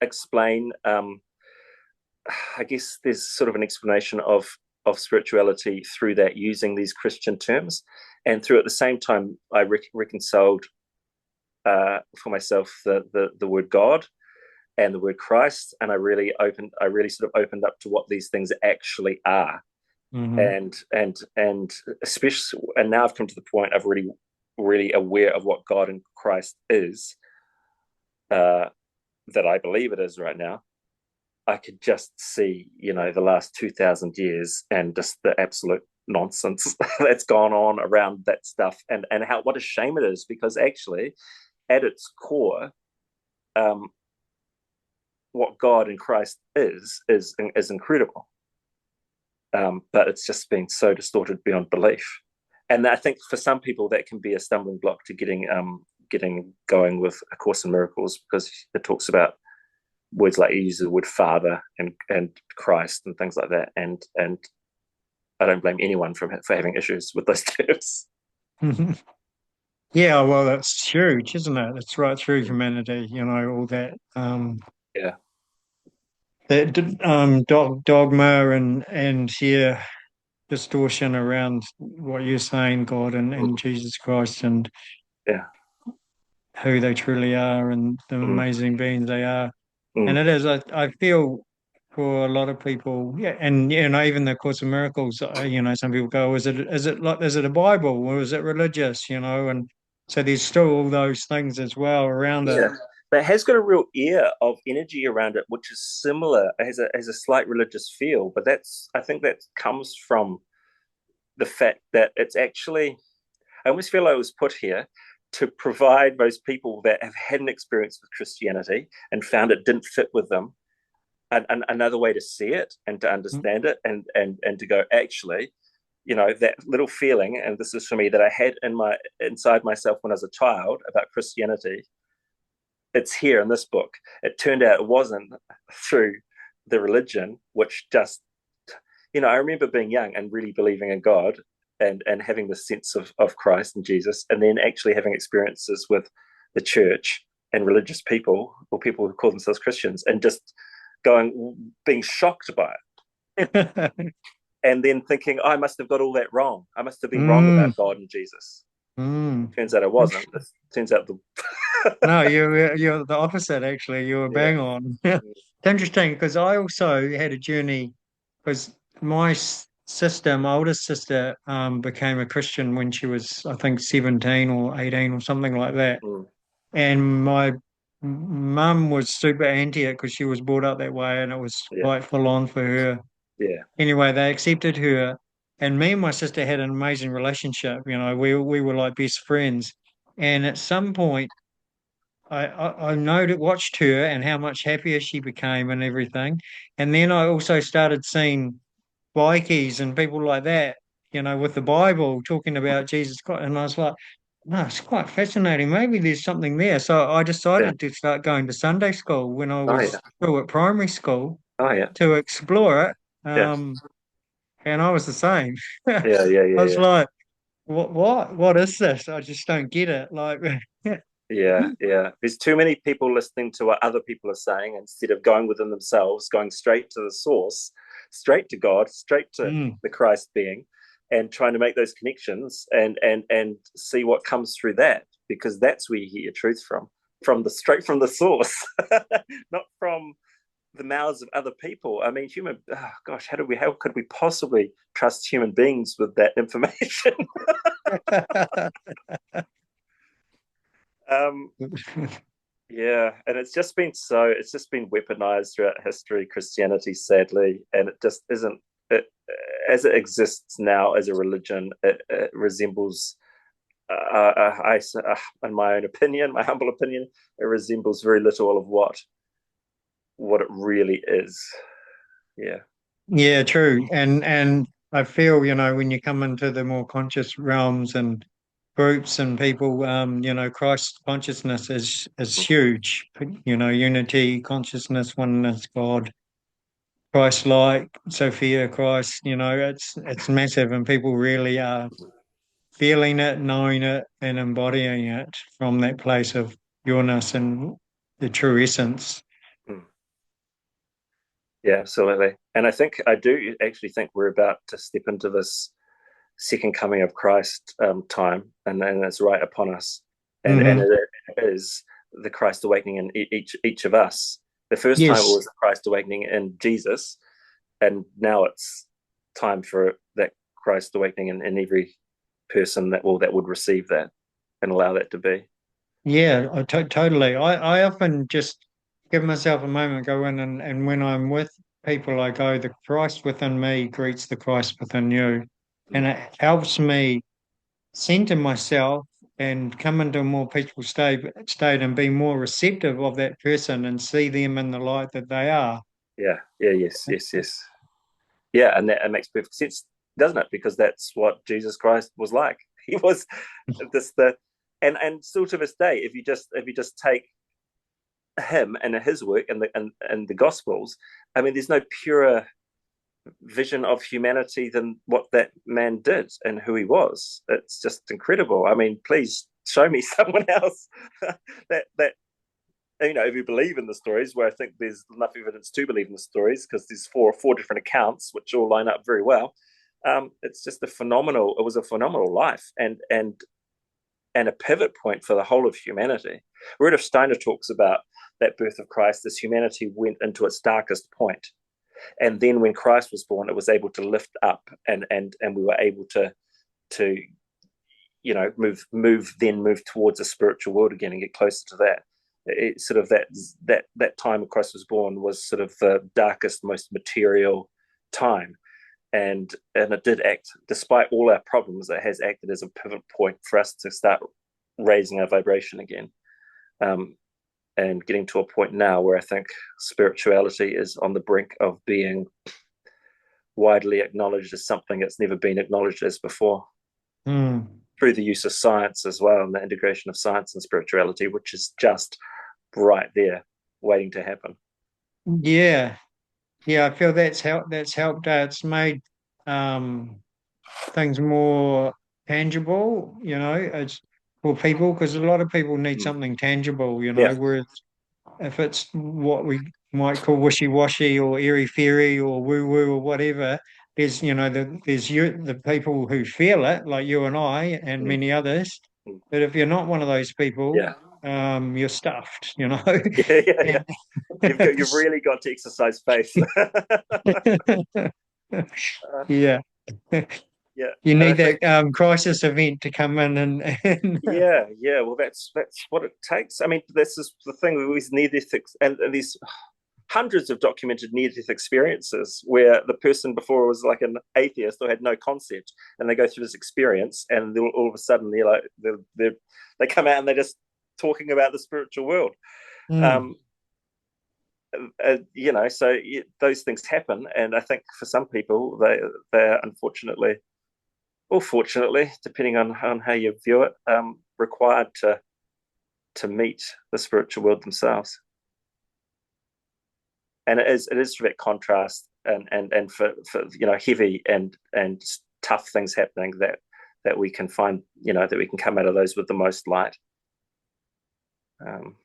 explain I guess there's sort of an explanation of spirituality through that using these Christian terms. And through at the same time I reconciled for myself the word God and the word Christ, and I really sort of opened up to what these things actually are, Hmm. and especially, and now I've come to the point of really aware of what God and Christ is, uh, that I believe it is right now. I could just see, the last 2,000 years and just the absolute nonsense that's gone on around that stuff, and how what a shame it is because actually, at its core, um, what God and Christ is incredible. But it's just been so distorted beyond belief. And I think for some people that can be a stumbling block to getting going with A Course in Miracles because it talks about words like, you use the word Father and Christ and things like that, and I don't blame anyone for having issues with those terms. Yeah, well, that's huge, isn't it? It's right through Mm. humanity, all that Yeah. dogma and yeah, distortion around what you're saying, God and Mm. Jesus Christ and Yeah. who they truly are and the Mm. amazing beings they are. And Mm. it is, I feel for a lot of people, yeah, and even the Course of Miracles, some people go, is it a Bible or is it religious, and so there's still all those things as well around it. Yeah. But it has got a real air of energy around it, which is similar. It has a slight religious feel, but I think that comes from the fact that it's actually, I almost feel like it was put here to provide those people that have had an experience with Christianity and found it didn't fit with them another way to see it and to understand it, and to go, actually, that little feeling, and this is for me, that I had inside myself when I was a child about Christianity, it's here in this book. It turned out it wasn't through the religion, which just, I remember being young and really believing in God, and having the sense of Christ and Jesus, and then actually having experiences with the church and religious people, or people who call themselves Christians, and just being shocked by it, and then thinking, oh, I must have got all that wrong. I must have been wrong Mm, about God and Jesus. mm. Turns out I wasn't. It turns out the No, you're the opposite actually. You were yeah. bang on. It's interesting because I also had a journey because my sister, my oldest sister, became a Christian when she was, I think, 17 or 18 or something like that. Mm, And my mum was super anti it because she was brought up that way and it was yeah. quite full on for her. Yeah. Anyway, they accepted her, and me and my sister had an amazing relationship. We were like best friends. And at some point, I noted, watched her and how much happier she became and everything. And then I also started seeing bikies and people like that, with the Bible talking about Jesus Christ. And I was like, no, it's quite fascinating. Maybe there's something there. So I Yeah. decided to start going to Sunday school when I Oh was yeah. still at primary school Oh yeah. to explore it. Yeah. And I was the same. I Yeah. Yeah. Yeah. was Yeah. like, what is this? I just don't get it. Like, Yeah, yeah. There's too many people listening to what other people are saying instead of going within themselves, going straight to the source, straight to God, straight to mm. the Christ being, and trying to make those connections and see what comes through that, because that's where you get your truth from the straight from the source, not from the mouths of other people. I mean, gosh, how could we possibly trust human beings with that information? um, Yeah, and it's just been weaponized throughout history, Christianity, sadly, and it just isn't it, as it exists now as a religion. It resembles, in my own opinion, my humble opinion, it resembles very little of what it really is. Yeah. Yeah, true. And I feel, when you come into the more conscious realms and groups and people, Christ consciousness is huge. Unity, consciousness, oneness, God, Christ-like, Sophia, Christ. It's massive, and people really are feeling it, knowing it, and embodying it from that place of pureness and the true essence. Mm. Yeah, absolutely. And I do actually think we're about to step into this second coming of Christ time, and it's right upon us. And Hmm. it is the Christ awakening in each of us. The first time it Yes. was the Christ awakening in Jesus, and now it's time for that Christ awakening in every person that would receive that and allow that to be. Yeah, totally. I often just give myself a moment, go in, and when I'm with people, I go, the Christ within me greets the Christ within you. And Mm. it helps me center myself and come into a more peaceful state and be more receptive of that person and see them in the light that they are. Yeah, yeah, yes, yes, yes. Yeah, and that it makes perfect sense, doesn't it? Because that's what Jesus Christ was like. He was this the and still to this day, if you just take him and his work and the Gospels, I mean, there's no purer vision of humanity than what that man did and who he was. It's just incredible. I mean, please show me someone else that if you believe in the stories, where I think there's enough evidence to believe in the stories because there's four different accounts which all line up very well. It's just it was a phenomenal life and a pivot point for the whole of humanity. Rudolf Steiner talks about that birth of Christ as humanity went into its darkest point, and then when Christ was born, it was able to lift up, and we were able to move towards a spiritual world again and get closer to that. It sort of that time when Christ was born was sort of the darkest, most material time, and it did act, despite all our problems, it has acted as a pivot point for us to start raising our vibration again, um, and getting to a point now where I think spirituality is on the brink of being widely acknowledged as something that's never been acknowledged as before, Mm. through the use of science as well, and the integration of science and spirituality, which is just right there waiting to happen. Yeah, yeah, I feel that's helped. It's made um, things more tangible, it's for people because a lot of people need Mm. something tangible, Yeah. whereas if it's what we might call wishy-washy or airy-fairy or woo-woo or whatever, there's the people who feel it, like you and I and Mm. many others. Mm. But if you're not one of those people, Yeah. you're stuffed. Yeah. Yeah. Yeah. And You've really got to exercise faith. yeah. Yeah, You and I need think that crisis event to come in and yeah, yeah. Well, that's what it takes. I mean, this is the thing with near death, and these hundreds of documented near death experiences where the person before was like an atheist or had no concept, and they go through this experience, and all of a sudden they come out and they're just talking about the spiritual world. Mm. Um, so those things happen, and I think for some people they're unfortunately or fortunately, depending on how you view it, required to meet the spiritual world themselves. And it is for that contrast and for heavy and tough things happening that we can find, that we can come out of those with the most light. Um,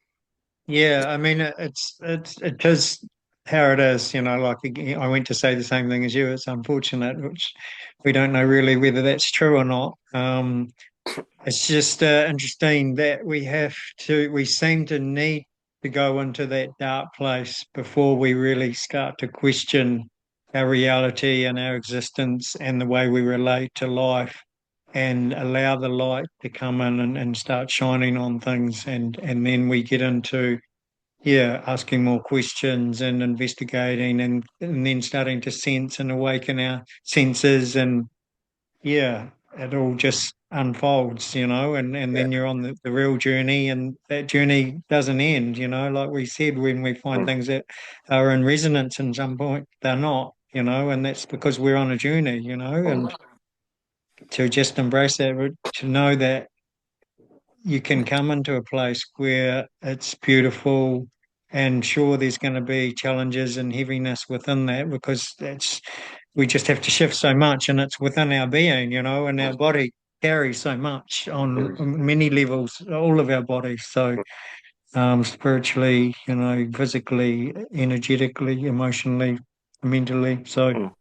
Yeah, I mean it is how it is, like again, I went to say the same thing as you. It's unfortunate, which we don't know really whether that's true or not. It's just interesting that we seem to need to go into that dark place before we really start to question our reality and our existence and the way we relate to life and allow the light to come in and start shining on things and then we get into asking more questions and investigating and then starting to sense and awaken our senses and it all just unfolds, and yeah. then you're on the real journey, and that journey doesn't end, like we said, when we find Mm. things that are in resonance in some point, they're not, and that's because we're on a journey, and to just embrace that, but to know that. you can come into a place where it's beautiful, and sure, there's going to be challenges and heaviness within that because that's we just have to shift so much, and it's within our being, and our body carries so much on Mm. many levels, all of our bodies. So, spiritually, physically, energetically, emotionally, mentally. So, Mm.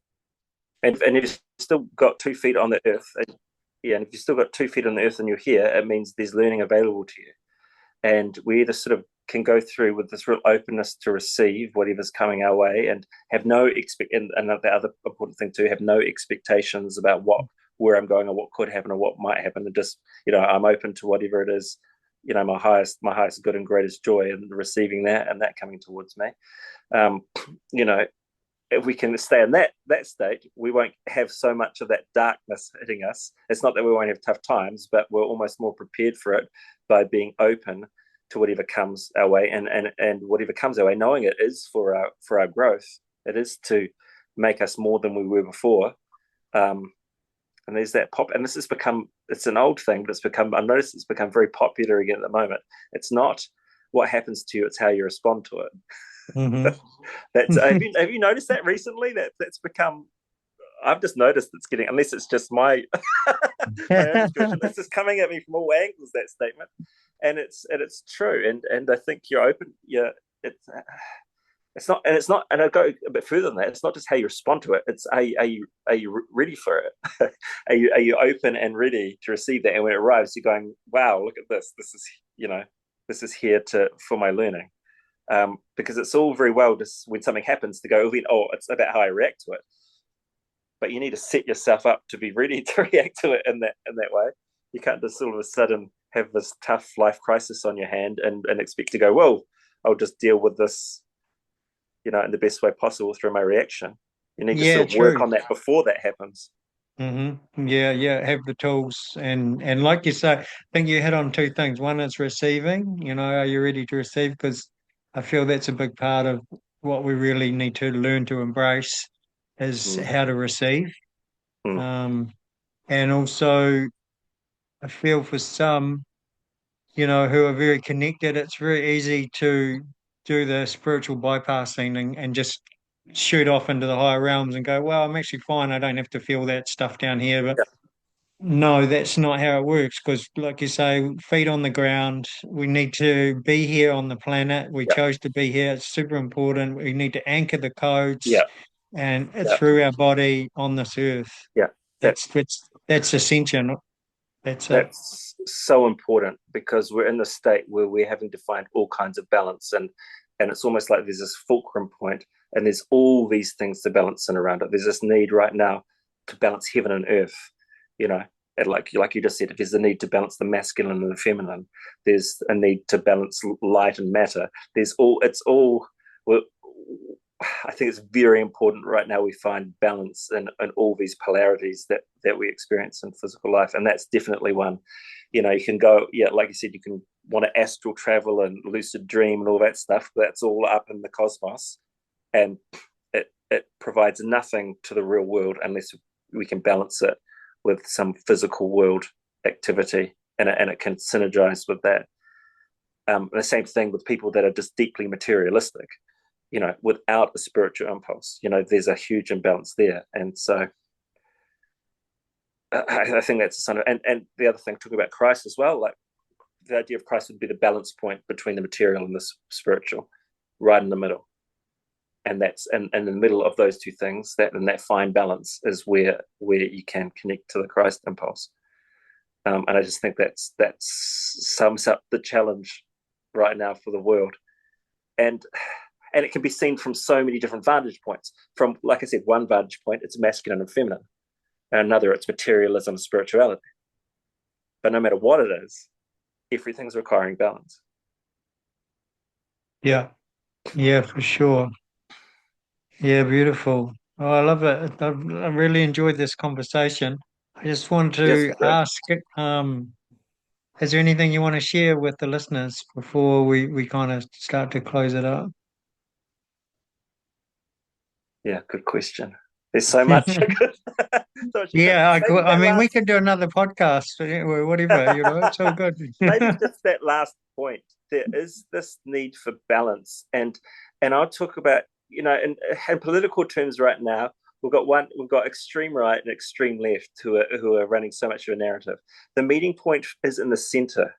And you've still got 2 feet on the earth. And, yeah, and if you've still got 2 feet on the earth and you're here, it means there's learning available to you. And we either sort of can go through with this real openness to receive whatever's coming our way and have no and the other important thing too, have no expectations about where I'm going or what could happen or what might happen, and just I'm open to whatever it is, my highest good and greatest joy, and receiving that and that coming towards me. um you know if we can stay in that state, we won't have so much of that darkness hitting us. It's not that we won't have tough times, but we're almost more prepared for it by being open to whatever comes our way, and whatever comes our way, knowing it is for our growth. It is to make us more than we were before. And there's that pop, and this has become, it's an old thing, but I've noticed it's become very popular again at the moment. It's not what happens to you, it's how you respond to it. mhm. That's have you noticed that recently? That's become. I've just noticed it's getting, unless it's just my my own expression. It's just coming at me from all angles, that statement, and it's true. And I think you're open. Yeah, it's not, and I go a bit further than that. It's not just how you respond to it. It's are you ready for it? Are you open and ready to receive that? And when it arrives, you're going, wow, look at this. This is here for my learning. Because it's all very well just when something happens to go, oh, it's about how I react to it. But you need to set yourself up to be ready to react to it in that way. You can't just all of a sudden have this tough life crisis on your hand and expect to go, well, I'll just deal with this, in the best way possible through my reaction. You need to Yeah, sort of work true. on that before that happens. Yeah, yeah. Have the tools, and like you say, I think you hit on two things. One is receiving. Are you ready to receive? Because I feel that's a big part of what we really need to learn to embrace is Mm, how to receive. mm, Um, and also, I feel for some, who are very connected, it's very easy to do the spiritual bypassing and just shoot off into the higher realms and go, well, I'm actually fine. I don't have to feel that stuff down here. But yeah, no, that's not how it works because, like you say, feet on the ground. We need to be here on the planet. We yeah, chose to be here. It's super important. We need to anchor the codes, yeah, and it's yeah, through our body on this earth. yeah. That That's essential. That's it. that's so important because we're in the state where we're having to find all kinds of balance, and it's almost like there's this fulcrum point and there's all these things to balance in around it. There's this need right now to balance heaven and earth, you know and like you just said, there's a need to balance the masculine and the feminine. There's a need to balance light and matter. Well, I think it's very important right now we find balance in all these polarities that we experience in physical life, and that's definitely one. You can go, yeah, like you said, you can want to astral travel and lucid dream and all that stuff. That's all up in the cosmos, and it provides nothing to the real world unless we can balance it with some physical world activity, and it can synergize with that. And the same thing with people that are just deeply materialistic, without a spiritual impulse. There's a huge imbalance there. And so I think that's a sign of, and the other thing, talking about Christ as well, like the idea of Christ would be the balance point between the material and the spiritual, right in the middle. And that's and in the middle of those two things, that fine balance is where you can connect to the Christ impulse. And I just think that sums up the challenge right now for the world. And it can be seen from so many different vantage points. From, like I said, one vantage point, it's masculine and feminine, and another, it's materialism and spirituality. But no matter what it is, everything's requiring balance. Yeah, yeah, for sure. Yeah, beautiful. Oh, I love it. I really enjoyed this conversation. I just want Yes, to great. ask, is there anything you want to share with the listeners before we kind of start to close it up? Yeah, good question. There's so much. So much you can. Yeah, Maybe I that mean, we last, can do another podcast or whatever, it's all good. maybe just that last point. There is this need for balance, and I'll talk about, in political terms right now. We've got extreme right and extreme left who are running so much of a narrative. The meeting point is in the center.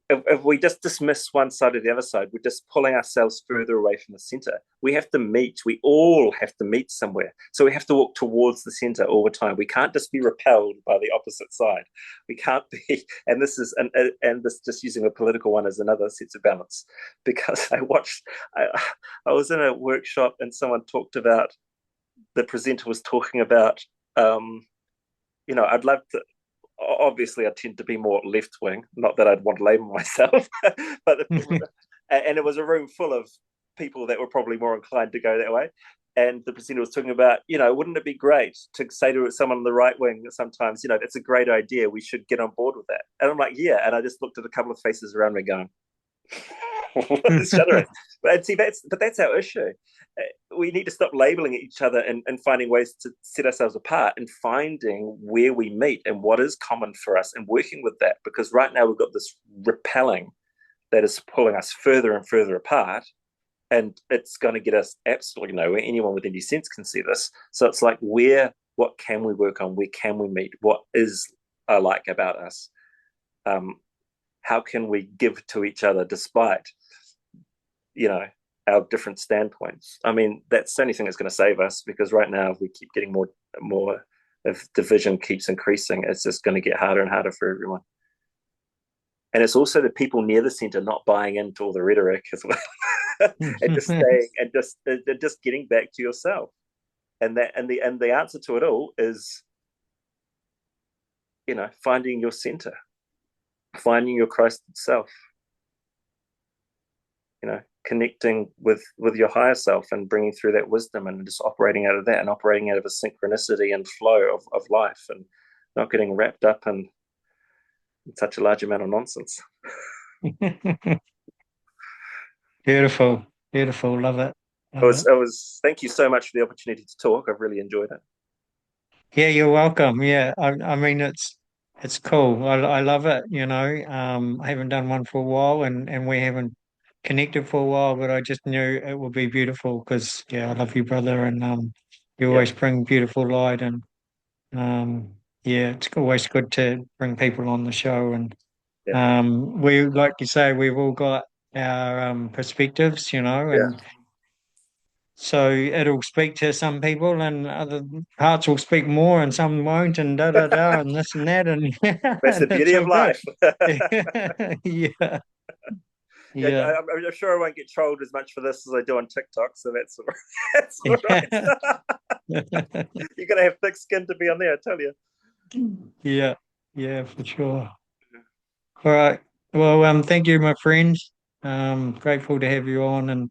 If we just dismiss one side or the other side, we're just pulling ourselves further away from the center. We have to meet. We all have to meet somewhere. So we have to walk towards the center all the time. We can't just be repelled by the opposite side. We can't be. And this is and this just using a political one as another sense of balance. Because I, I was in a workshop and someone talked about the presenter was talking about um, I'd love to, obviously I tend to be more left wing. Not that I'd want to label myself, but and it was a room full of people that were probably more inclined to go that way. And the presenter was talking about, wouldn't it be great to say to someone on the right wing sometimes, it's a great idea. We should get on board with that. And I'm like, yeah. And I just looked at a couple of faces around me going, shuddering. But see, that's our issue. We need to stop labeling each other and finding ways to set ourselves apart and finding where we meet and what is common for us and working with that. Because right now we've got this repelling that is pulling us further and further apart, and it's going to get us absolutely nowhere. Anyone with any sense can see this. So it's like, what can we work on? Where can we meet? What is alike about us? How can we give to each other despite, our different standpoints? I mean, that's the only thing that's going to save us, because right now, if we keep getting more, if division keeps increasing, it's just going to get harder and harder for everyone. And it's also the people near the center not buying into all the rhetoric as well, and just staying and just getting back to yourself. And the answer to it all is, finding your center, finding your Christ self, connecting with your higher self and bringing through that wisdom and just operating out of that and operating out of a synchronicity and flow of life, and not getting wrapped up in such a large amount of nonsense. Beautiful, beautiful. Love it. It Love was, it. it was, thank you so much for the opportunity to talk. I've really enjoyed it. Yeah, you're welcome. Yeah, I mean it's cool. I love it. I haven't done one for a while, and we haven't connected for a while, but I just knew it would be beautiful because yeah, I love you, brother, and you Yeah. always bring beautiful light, and um, yeah, it's always good to bring people on the show, and Yeah. we like you say, we've all got our perspectives, Yeah. and so it'll speak to some people, and other parts will speak more, and some won't, and da da da, and this and that, and That's the and it's beauty of all good. life. Yeah, Yeah, yeah, I'm sure I won't get trolled as much for this as I do on TikTok, so that's that's all yeah, right. You're gonna have thick skin to be on there, I tell you. yeah, yeah, for sure. All right. Well, thank you, my friend. Grateful to have you on, and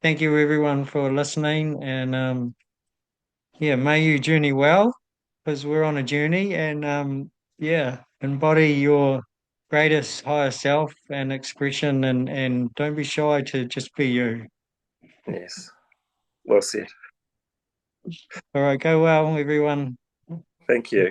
thank you everyone for listening. And yeah, may you journey well, because we're on a journey, and yeah, embody your greatest higher self and expression, and don't be shy to just be you. Yes, well said. All right, go well, everyone. Thank you.